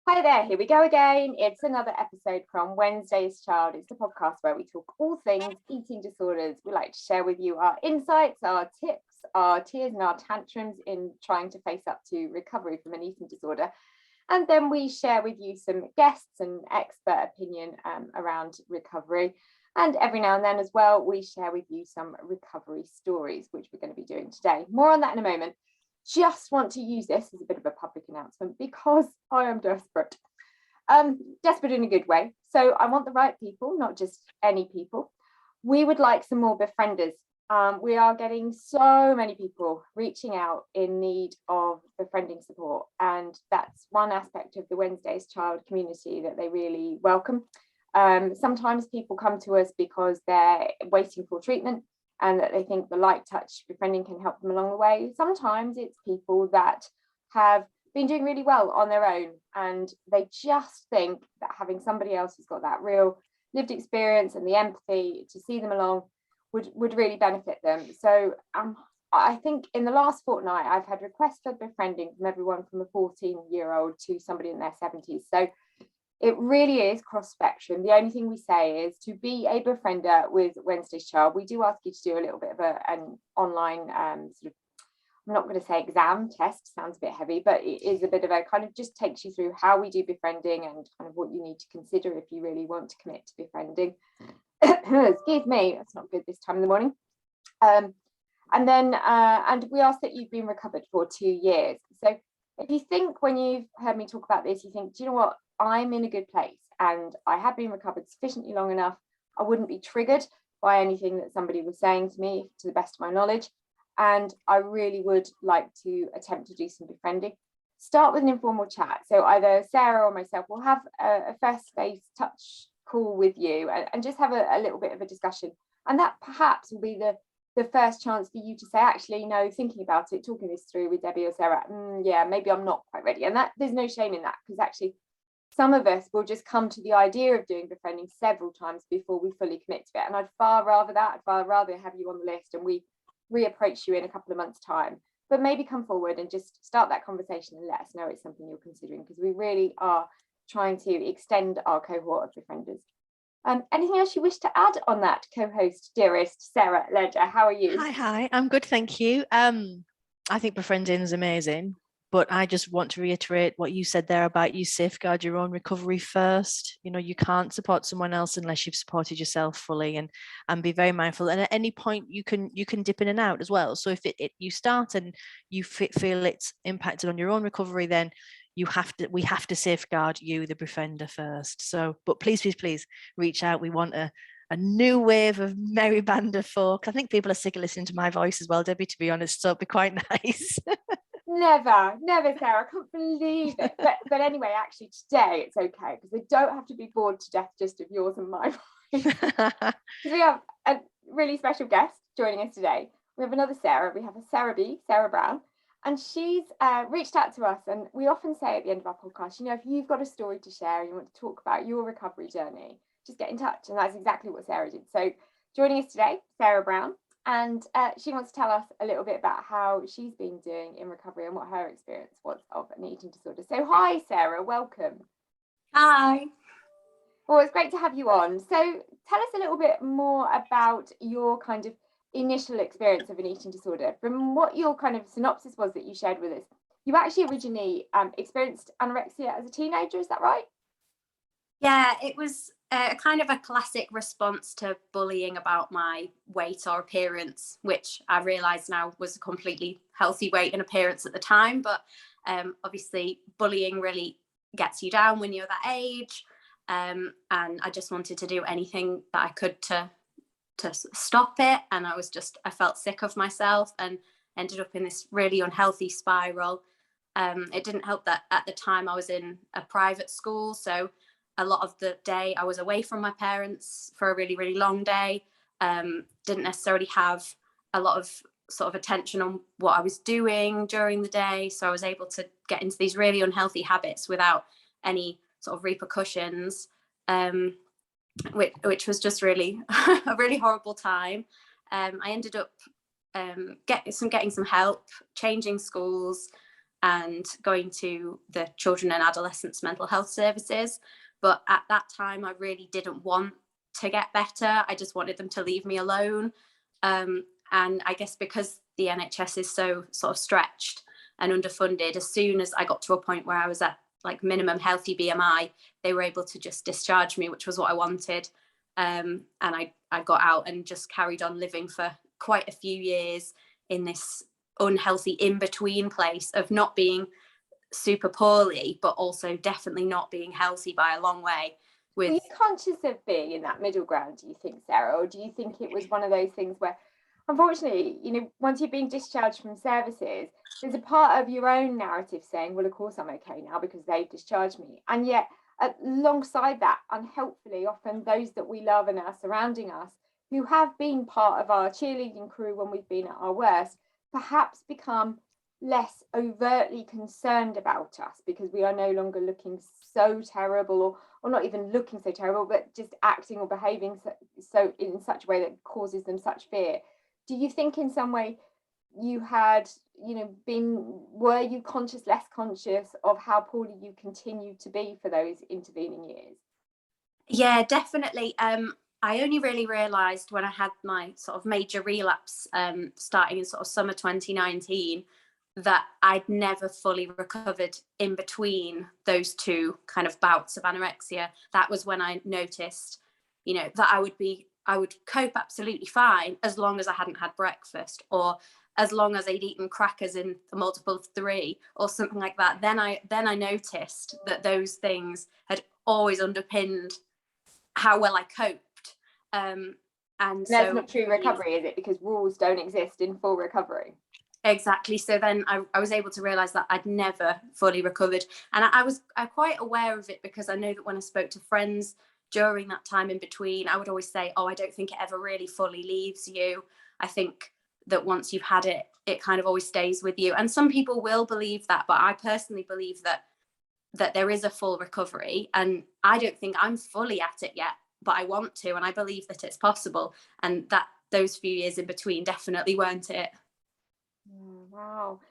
Hi there, here we go again. It's another episode from Wednesday's Child. It's the podcast where we talk all things eating disorders. We like to share with you our insights, our tips, our tears and our tantrums in trying to face up to recovery from an eating disorder. And then we share with you some guests and expert opinion around recovery. And every now and then as well, we share with you some recovery stories, which we're going to be doing today. More on that in a moment. Just want to use this as a bit of a public announcement because I am desperate. Desperate in a good way. So I want the right people, not just any people. We would like some more befrienders. We are getting so many people reaching out in need of befriending support. And that's one aspect of the Wednesday's Child community that they really welcome. Sometimes people come to us because they're waiting for treatment and that they think the light touch befriending can help them along the way. Sometimes it's people that have been doing really well on their own and they just think that having somebody else who's got that real lived experience and the empathy to see them along would really benefit them. So I think in the last fortnight, I've had requests for befriending from everyone from a 14-year-old to somebody in their 70s. So it really is cross spectrum. The only thing we say is to be a befriender with Wednesday's Child, we do ask you to do a little bit of an online sort of, I'm not going to say exam test, sounds a bit heavy, but it is a bit of a kind of just takes you through how we do befriending and kind of what you need to consider if you really want to commit to befriending. Excuse me, that's not good this time in the morning. And we ask that you've been recovered for 2 years. So if you think when you've heard me talk about this, you think, do you know what? I'm in a good place and I have been recovered sufficiently long enough. I wouldn't be triggered by anything that somebody was saying to me, to the best of my knowledge. And I really would like to attempt to do some befriending. Start with an informal chat. So either Sarah or myself will have a first face touch call with you and just have a little bit of a discussion. And that perhaps will be the first chance for you to say, actually, no, thinking about it, talking this through with Debbie or Sarah, yeah, maybe I'm not quite ready. And that there's no shame in that, because actually some of us will just come to the idea of doing befriending several times before we fully commit to it. And I'd far rather have you on the list and we reapproach you in a couple of months' time. But maybe come forward and just start that conversation and let us know it's something you're considering, because we really are trying to extend our cohort of befrienders. Anything else you wish to add on that, co-host dearest Sarah Ledger? How are you? Hi, I'm good, thank you. I think befriending is amazing, but I just want to reiterate what you said there about you safeguard your own recovery first. You know, you can't support someone else unless you've supported yourself fully, and be very mindful. And at any point you can dip in and out as well. So if you start and you feel it's impacted on your own recovery, then we have to safeguard you, the befriender, first. So, but please reach out. We want a new wave of merry band of folk. I think people are sick of listening to my voice as well, Debbie, to be honest, so it'd be quite nice. Never, Sarah, I can't believe it. But anyway, actually today it's okay, because they don't have to be bored to death just of yours and my voice. We have a really special guest joining us today. We have another Sarah. We have a Sarah Brown, and she's reached out to us. And we often say at the end of our podcast, you know, if you've got a story to share and you want to talk about your recovery journey, just get in touch. And that's exactly what Sarah did. So joining us today, Sarah Brown. And she wants to tell us a little bit about how she's been doing in recovery and what her experience was of an eating disorder. So hi, Sarah, welcome. Hi. Well, it's great to have you on. So tell us a little bit more about your kind of initial experience of an eating disorder. From what your kind of synopsis was that you shared with us, you actually originally experienced anorexia as a teenager, is that right? Yeah, it was kind of a classic response to bullying about my weight or appearance, which I realise now was a completely healthy weight and appearance at the time. But obviously bullying really gets you down when you're that age. And I just wanted to do anything that I could to stop it. And I felt sick of myself and ended up in this really unhealthy spiral. It didn't help that at the time I was in a private school. So a lot of the day I was away from my parents for a really, really long day. Didn't necessarily have a lot of sort of attention on what I was doing during the day. So I was able to get into these really unhealthy habits without any sort of repercussions, which was just really a really horrible time. I ended up getting some help, changing schools, and going to the children and adolescents mental health services. But at that time, I really didn't want to get better. I just wanted them to leave me alone. And I guess because the NHS is so sort of stretched and underfunded, as soon as I got to a point where I was at like minimum healthy BMI, they were able to just discharge me, which was what I wanted. And I got out and just carried on living for quite a few years in this unhealthy in-between place of not being super poorly, but also definitely not being healthy by a long way. Were you conscious of being in that middle ground, do you think, Sarah? Or do you think it was one of those things where, unfortunately, you know, once you're being discharged from services, there's a part of your own narrative saying, well, of course I'm okay now because they've discharged me. And yet, alongside that, unhelpfully, often those that we love and are surrounding us, who have been part of our cheerleading crew when we've been at our worst, perhaps become less overtly concerned about us because we are no longer looking so terrible, or not even looking so terrible, but just acting or behaving so in such a way that causes them such fear. Do you think in some way you had, you know, were you less conscious of how poorly you continued to be for those intervening years? Yeah, definitely. I only really realised when I had my sort of major relapse starting in sort of summer 2019 that I'd never fully recovered in between those two kind of bouts of anorexia. That was when I noticed, you know, that I would cope absolutely fine as long as I hadn't had breakfast, or as long as I'd eaten crackers in a multiple of 3 or something like that. Then I noticed that those things had always underpinned how well I coped. And that's so not true recovery, is it? Because rules don't exist in full recovery. Exactly. So then I was able to realize that I'd never fully recovered. And I'm quite aware of it because I know that when I spoke to friends during that time in between, I would always say, oh, I don't think it ever really fully leaves you. I think that once you've had it, it kind of always stays with you. And some people will believe that, but I personally believe that there is a full recovery. And I don't think I'm fully at it yet, but I want to, and I believe that it's possible. And that those few years in between definitely weren't it. Wow.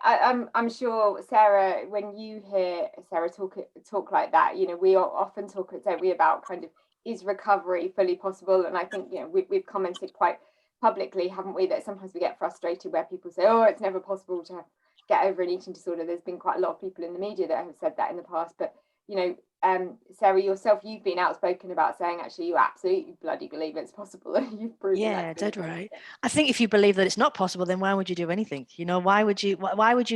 I'm sure, Sarah, when you hear Sarah talk like that, you know, we often talk, don't we, about kind of, is recovery fully possible? And I think, you know, we've commented quite publicly, haven't we, that sometimes we get frustrated where people say, oh, it's never possible to get over an eating disorder. There's been quite a lot of people in the media that have said that in the past, but you know, Sarah, yourself, you've been outspoken about saying actually you absolutely bloody believe it's possible, and you've proven that. Dead right. I think if you believe that it's not possible, then why would you do anything? You know, why would you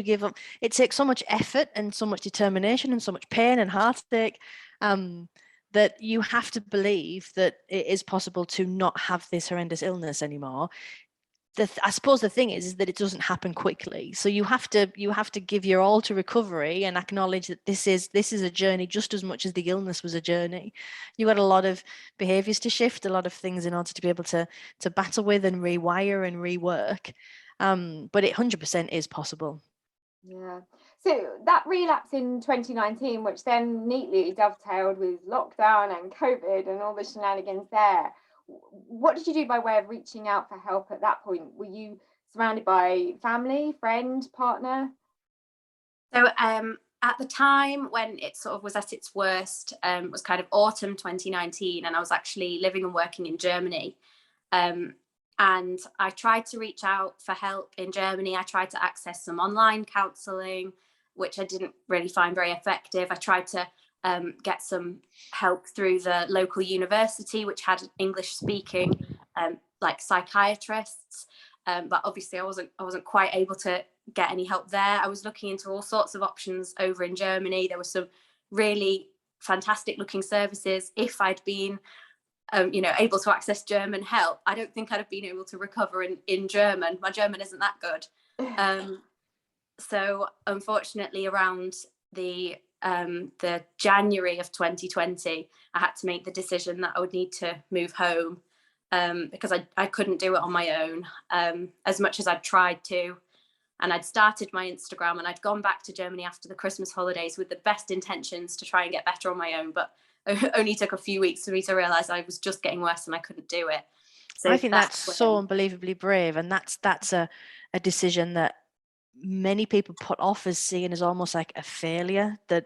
give up? It takes so much effort and so much determination and so much pain and heartache that you have to believe that it is possible to not have this horrendous illness anymore. I suppose the thing is that it doesn't happen quickly. So you have to give your all to recovery and acknowledge that this is a journey just as much as the illness was a journey. You had a lot of behaviors to shift, a lot of things in order to be able to battle with and rewire and rework. But it 100% is possible. Yeah. So that relapse in 2019, which then neatly dovetailed with lockdown and COVID and all the shenanigans there, what did you do by way of reaching out for help at that point? Were you surrounded by family, friend, partner? So at the time when it sort of was at its worst, was kind of autumn 2019, and I was actually living and working in Germany. And I tried to reach out for help in Germany. I tried to access some online counselling, which I didn't really find very effective. I tried to get some help through the local university, which had English speaking like psychiatrists, but obviously I wasn't quite able to get any help there. I was looking into all sorts of options over in Germany. There were some really fantastic looking services. If I'd been able to access German help, I don't think I'd have been able to recover in German. My German isn't that good. So unfortunately, around the January of 2020, I had to make the decision that I would need to move home because I couldn't do it on my own as much as I'd tried to. And I'd started my Instagram and I'd gone back to Germany after the Christmas holidays with the best intentions to try and get better on my own. But it only took a few weeks for me to realise I was just getting worse and I couldn't do it. So I think that's so unbelievably brave. And that's a decision that many people put off as seen as almost like a failure. That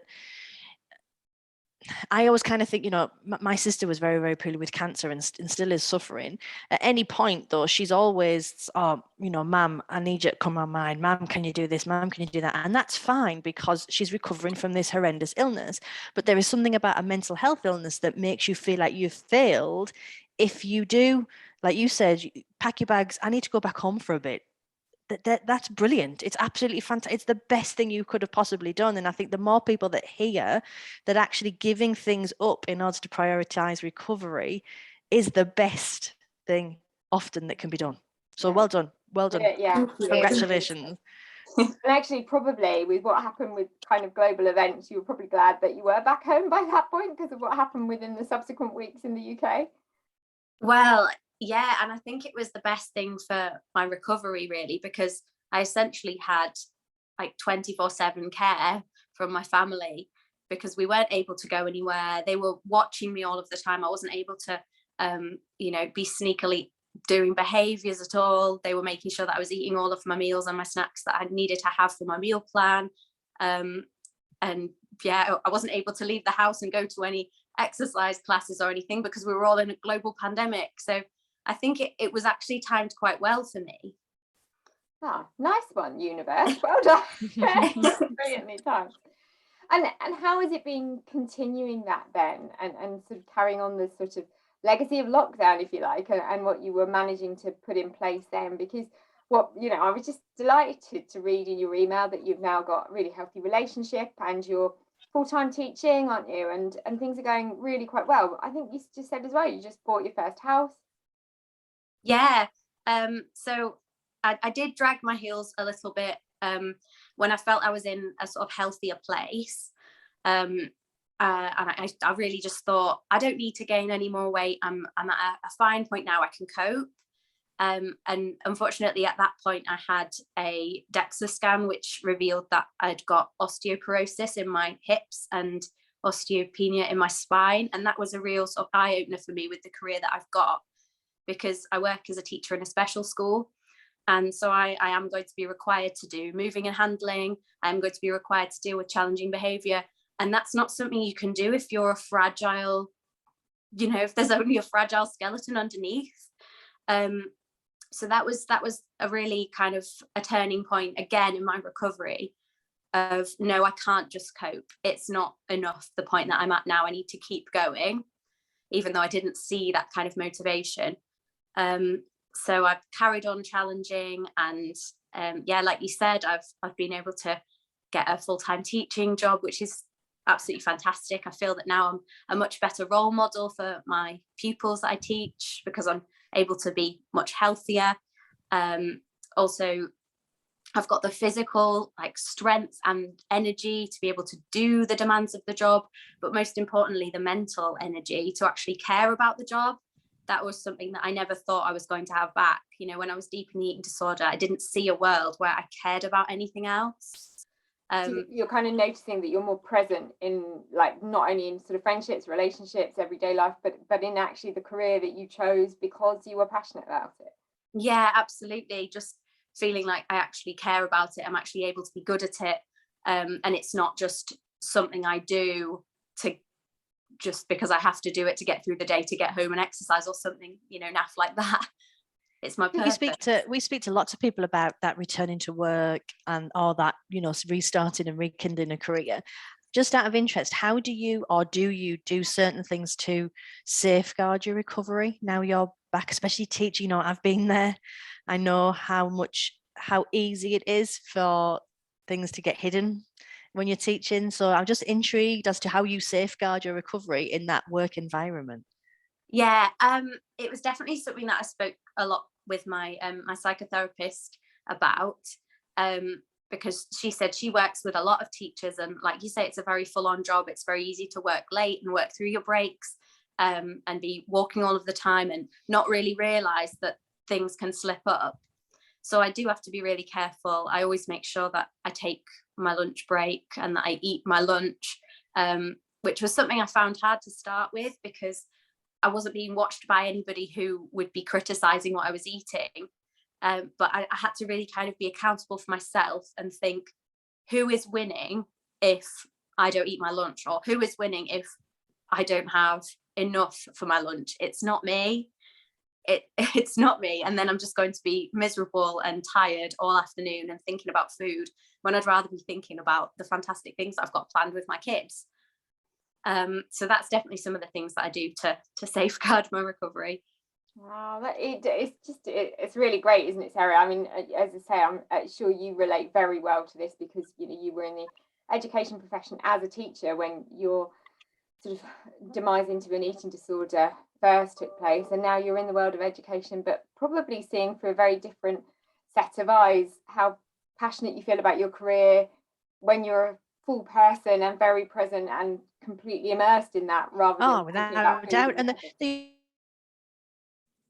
I always kind of think, you know, my sister was very, very poorly with cancer and still is suffering. At any point, though, she's always, oh, you know, Mum, I need you to come on mine. Mum, can you do this? Mum, can you do that? And that's fine because she's recovering from this horrendous illness. But there is something about a mental health illness that makes you feel like you've failed if you do, like you said, pack your bags. I need to go back home for a bit. That's brilliant. It's absolutely fantastic. It's the best thing you could have possibly done. And I think the more people that hear that actually giving things up in order to prioritize recovery is the best thing often that can be done. So well done. Yeah. Congratulations. And actually, probably with what happened with kind of global events, you were probably glad that you were back home by that point because of what happened within the subsequent weeks in the UK. Well, yeah, and I think it was the best thing for my recovery, really, because I essentially had like 24/7 care from my family because we weren't able to go anywhere. They were watching me all of the time. I wasn't able to, be sneakily doing behaviors at all. They were making sure that I was eating all of my meals and my snacks that I needed to have for my meal plan. And yeah, I wasn't able to leave the house and go to any exercise classes or anything because we were all in a global pandemic. So I think it was actually timed quite well for me. Ah, nice one, universe. Well done. Brilliantly timed. And how has it been continuing that then and sort of carrying on this sort of legacy of lockdown, if you like, and what you were managing to put in place then? Because I was just delighted to read in your email that you've now got a really healthy relationship and you're full-time teaching, aren't you? And things are going really quite well. I think you just said as well, you just bought your first house. Yeah. So I did drag my heels a little bit when I felt I was in a sort of healthier place. And I really just thought, I don't need to gain any more weight. I'm at a fine point now, I can cope. And unfortunately, at that point, I had a DEXA scan, which revealed that I'd got osteoporosis in my hips and osteopenia in my spine. And that was a real sort of eye-opener for me with the career that I've got, because I work as a teacher in a special school. And so I am going to be required to do moving and handling. I'm going to be required to deal with challenging behavior. And that's not something you can do if you're a fragile, if there's only a fragile skeleton underneath. So that was a really kind of a turning point again in my recovery of, no, I can't just cope. It's not enough. The point that I'm at now, I need to keep going, even though I didn't see that kind of motivation. So I've carried on challenging, and like you said, I've been able to get a full-time teaching job, which is absolutely fantastic. I feel that now I'm a much better role model for my pupils that I teach because I'm able to be much healthier. Also, I've got the physical strength and energy to be able to do the demands of the job, but most importantly, the mental energy to actually care about the job. That was something that I never thought I was going to have back. When I was deep in the eating disorder, I didn't see a world where I cared about anything else. So you're kind of noticing that you're more present in not only in sort of friendships, relationships, everyday life, but in actually the career that you chose because you were passionate about it. Yeah, absolutely. Just feeling like I actually care about it. I'm actually able to be good at it. And it's not just something I do to just because I have to do it to get through the day, to get home and exercise or something, naff like that. It's my purpose. We speak to lots of people about that returning to work and all that, restarting and rekindling a career. Just out of interest, how do you do certain things to safeguard your recovery now you're back, especially teaching? I've been there. I know how easy it is for things to get hidden when you're teaching. So I'm just intrigued as to how you safeguard your recovery in that work environment. Yeah, it was definitely something that I spoke a lot with my my psychotherapist about, because she said she works with a lot of teachers, and like you say, it's a very full-on job. It's very easy to work late and work through your breaks, and be walking all of the time and not really realize that things can slip up. So I do have to be really careful. I always make sure that I take my lunch break and that I eat my lunch, which was something I found hard to start with because I wasn't being watched by anybody who would be criticizing what I was eating. But I had to really kind of be accountable for myself and think, who is winning if I don't eat my lunch, or who is winning if I don't have enough for my lunch? It's not me. It's not me. And then I'm just going to be miserable and tired all afternoon and thinking about food, when I'd rather be thinking about the fantastic things that I've got planned with my kids. So that's definitely some of the things that I do to safeguard my recovery. Wow, it's really great, isn't it, Sarah? I mean, as I say, I'm sure you relate very well to this, because you were in the education profession as a teacher when your sort of demise into an eating disorder first took place, and now you're in the world of education, but probably seeing through a very different set of eyes how passionate you feel about your career when you're a full person and very present and completely immersed in that, rather than without doubt. And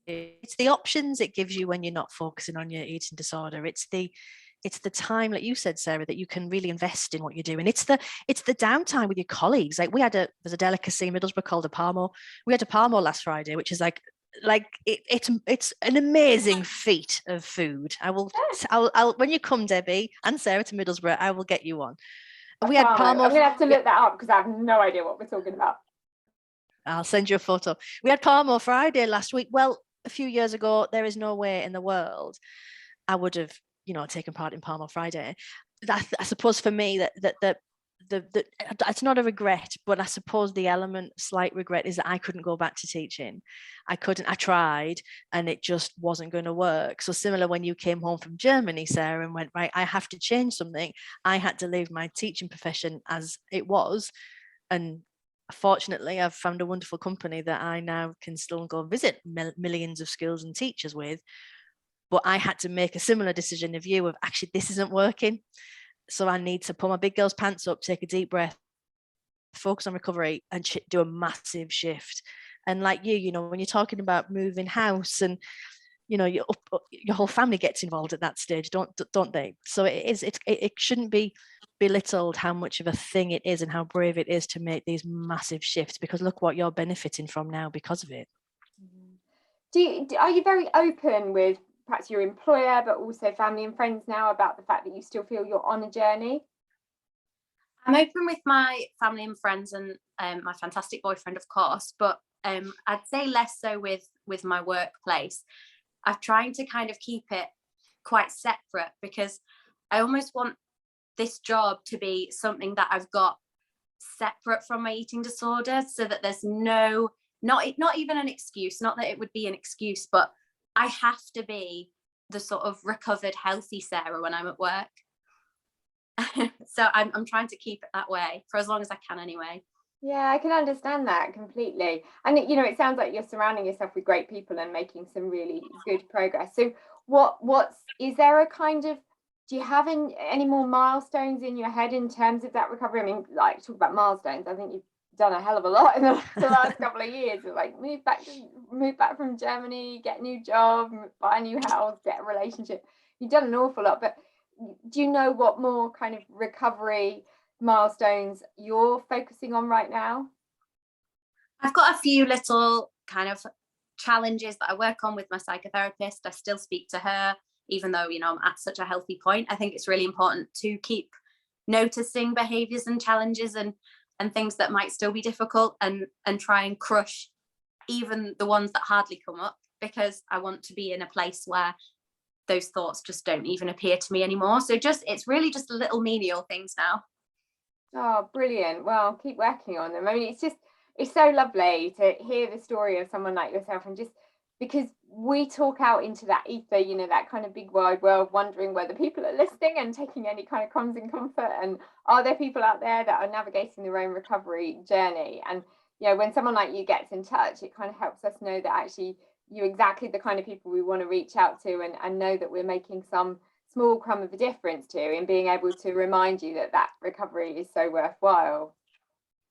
it's the options it gives you when you're not focusing on your eating disorder. It's the time, like you said, Sarah, that you can really invest in what you're doing. It's the downtime with your colleagues. Like there's a delicacy in Middlesbrough called a parmo. We had a parmo last Friday, which is it's an amazing feat of food. I'll when you come, Debbie and Sarah, to Middlesbrough, I will get you one. We had parmo. I'm gonna have to look that up, because I have no idea what we're talking about. I'll send you a photo. We had parmo Friday last week. Well, a few years ago, there is no way in the world I would have, taken part in Parmo Friday. I suppose for me that it's not a regret, but I suppose the slight regret is that I couldn't go back to teaching. I tried, and it just wasn't going to work. So similar when you came home from Germany, Sarah, and went, right, I have to change something. I had to leave my teaching profession as it was. And fortunately, I've found a wonderful company that I now can still go visit millions of schools and teachers with. But I had to make a similar decision of you of, actually, this isn't working. So I need to pull my big girl's pants up, take a deep breath, focus on recovery, and do a massive shift. And like you, when you're talking about moving house, and your whole family gets involved at that stage, don't they? So it shouldn't be belittled how much of a thing it is and how brave it is to make these massive shifts, because look what you're benefiting from now because of it. Are you very open with perhaps your employer, but also family and friends now, about the fact that you still feel you're on a journey? I'm open with my family and friends, and my fantastic boyfriend, of course, but I'd say less so with my workplace. I'm trying to kind of keep it quite separate, because I almost want this job to be something that I've got separate from my eating disorder, so that there's not even an excuse, not that it would be an excuse, but I have to be the sort of recovered, healthy Sarah when I'm at work. So I'm trying to keep it that way for as long as I can anyway. Yeah, I can understand that completely. And it sounds like you're surrounding yourself with great people and making some really good progress. So is there a kind of, do you have any more milestones in your head in terms of that recovery? I mean, like, talk about milestones, I think you've done a hell of a lot in the last couple of years. Like, move back from Germany, get a new job, buy a new house, get a relationship. You've done an awful lot, but do you know what more kind of recovery milestones you're focusing on right now? I've got a few little kind of challenges that I work on with my psychotherapist. I still speak to her, even though I'm at such a healthy point. I think it's really important to keep noticing behaviors and challenges and things that might still be difficult, and try and crush even the ones that hardly come up, because I want to be in a place where those thoughts just don't even appear to me anymore. So it's really just little menial things now. Oh, brilliant. Well, keep working on them. I mean, it's so lovely to hear the story of someone like yourself, and just because we talk out into that ether, that kind of big wide world, wondering whether people are listening and taking any kind of crumbs and comfort, and are there people out there that are navigating their own recovery journey. And when someone like you gets in touch, it kind of helps us know that actually you're exactly the kind of people we want to reach out to, and know that we're making some small crumb of a difference to, in being able to remind you that recovery is so worthwhile.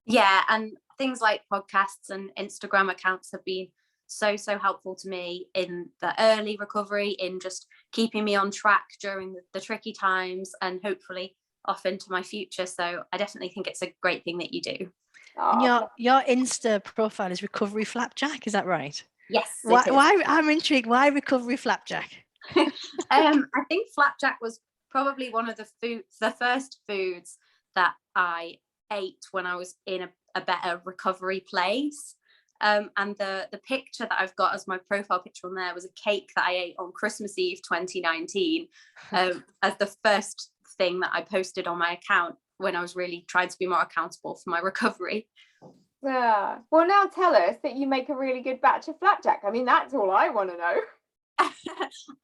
Yeah, and things like podcasts and Instagram accounts have been so helpful to me in the early recovery, in just keeping me on track during the tricky times, and hopefully off into my future. So I definitely think it's a great thing that you do. And your Insta profile is Recovery Flapjack, is that right? Yes. Why I'm intrigued. Why Recovery Flapjack? I think flapjack was probably one of the first foods that I ate when I was in a better recovery place. And the picture that I've got as my profile picture on there was a cake that I ate on Christmas Eve 2019 as the first thing that I posted on my account when I was really trying to be more accountable for my recovery. Yeah. Well, now tell us that you make a really good batch of flapjack. I mean, that's all I want to know.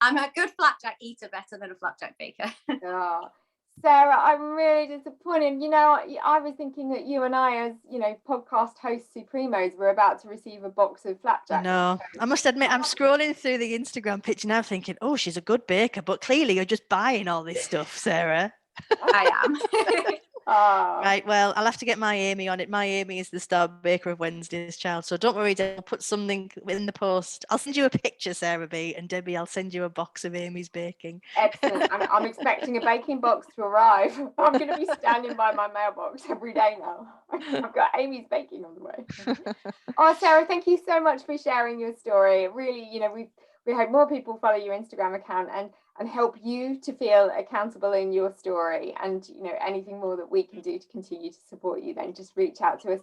I'm a good flapjack eater, better than a flapjack baker. Yeah. Sarah, I'm really disappointed. You know, I was thinking that you and I, as you know, podcast host supremos, were about to receive a box of flapjack. No, I must admit, I'm scrolling through the Instagram picture now thinking, oh, she's a good baker, but clearly you're just buying all this stuff, Sarah. I am. Right, well, I'll have to get my Amy on it. My Amy is the star baker of Wednesday's Child, so don't worry, I'll put something in the post. I'll send you a picture, Sarah B, and Debbie, I'll send you a box of Amy's baking. Excellent. I'm expecting a baking box to arrive. I'm going to be standing by my mailbox every day now. I've got Amy's baking on the way. Oh, Sarah, thank you so much for sharing your story. Really, you know, we hope more people follow your Instagram account and help you to feel accountable in your story. And, you know, anything more that we can do to continue to support you, then just reach out to us.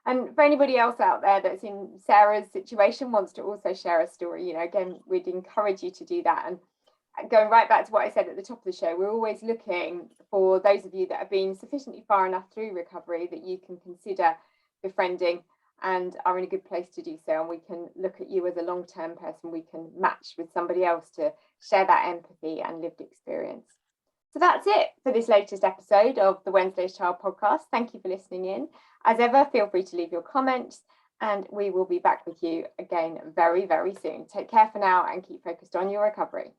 And for anybody else out there that's in Sarah's situation, wants to also share a story, you know, again, we'd encourage you to do that. And going right back to what I said at the top of the show, we're always looking for those of you that have been sufficiently far enough through recovery that you can consider befriending and are in a good place to do so. And we can look at you as a long-term person. We can match with somebody else to share that empathy and lived experience. So that's it for this latest episode of the Wednesday's Child podcast. Thank you for listening in. As ever, feel free to leave your comments and we will be back with you again very, very soon. Take care for now and keep focused on your recovery.